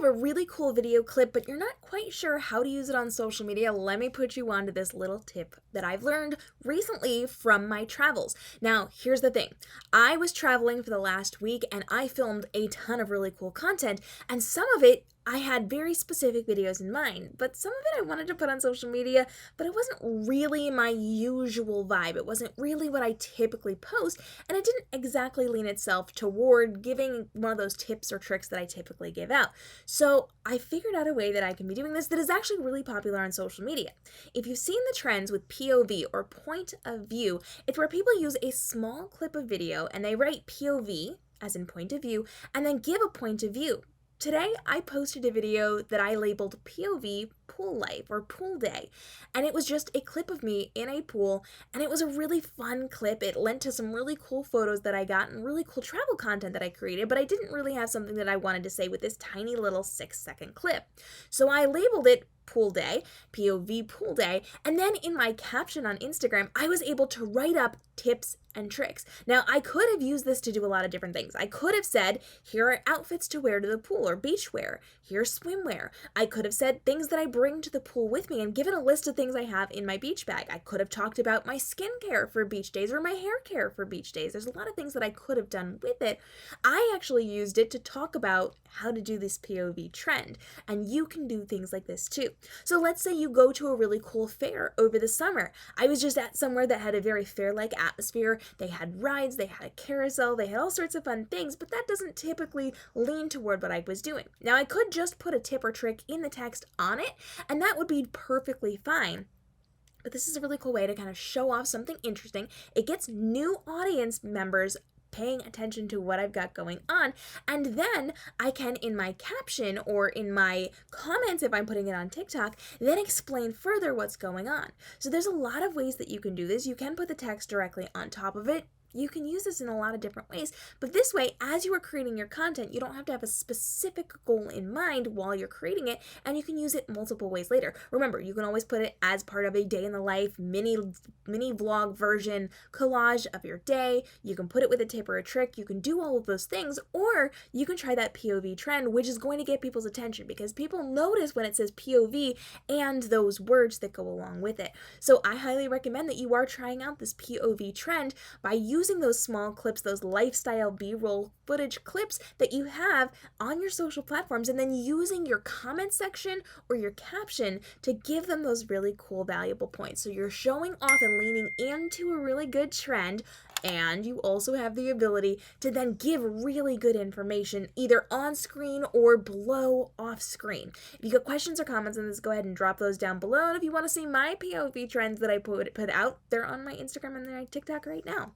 have a really cool video clip, but you're not quite sure how to use it on social media, let me put you onto this little tip that I've learned recently from my travels. Now, here's the thing. I was traveling for the last week and I filmed a ton of really cool content, and some of it I had very specific videos in mind, but some of it I wanted to put on social media, but it wasn't really my usual vibe. It wasn't really what I typically post, and it didn't exactly lean itself toward giving one of those tips or tricks that I typically give out. So I figured out a way that I can be doing this that is actually really popular on social media. If you've seen the trends with POV or point of view, it's where people use a small clip of video and they write POV, as in point of view, and then give a point of view. Today, I posted a video that I labeled POV Pool Life or Pool Day, and it was just a clip of me in a pool, and it was a really fun clip. It lent to some really cool photos that I got and really cool travel content that I created, but I didn't really have something that I wanted to say with this tiny little 6-second clip. So I labeled it Pool Day, POV Pool Day, and then in my caption on Instagram, I was able to write up tips and tricks. Now, I could have used this to do a lot of different things. I could have said, here are outfits to wear to the pool or beach wear. Here's swimwear. I could have said things that I bring to the pool with me and given a list of things I have in my beach bag. I could have talked about my skincare for beach days or my hair care for beach days. There's a lot of things that I could have done with it. I actually used it to talk about how to do this POV trend, and you can do things like this too. So let's say you go to a really cool fair over the summer. I was just at somewhere that had a very fair-like atmosphere. They had rides, they had a carousel, they had all sorts of fun things, but that doesn't typically lean toward what I was doing. Now, I could just put a tip or trick in the text on it, and that would be perfectly fine. But this is a really cool way to kind of show off something interesting. It gets new audience members paying attention to what I've got going on, and then I can, in my caption or in my comments if I'm putting it on TikTok, then explain further what's going on. So there's a lot of ways that you can do this. You can put the text directly on top of it. You can use this in a lot of different ways, but this way, as you are creating your content, you don't have to have a specific goal in mind while you're creating it, and you can use it multiple ways later. Remember, you can always put it as part of a day in the life, mini vlog version, collage of your day. You can put it with a tip or a trick. You can do all of those things, or you can try that POV trend, which is going to get people's attention because people notice when it says POV and those words that go along with it. So I highly recommend that you are trying out this POV trend by using those small clips, those lifestyle B-roll footage clips that you have on your social platforms, and then using your comment section or your caption to give them those really cool, valuable points. So you're showing off and leaning into a really good trend, and you also have the ability to then give really good information either on screen or below off screen. If you got questions or comments on this, go ahead and drop those down below. And if you want to see my POV trends that I put out, they're on my Instagram and my TikTok right now.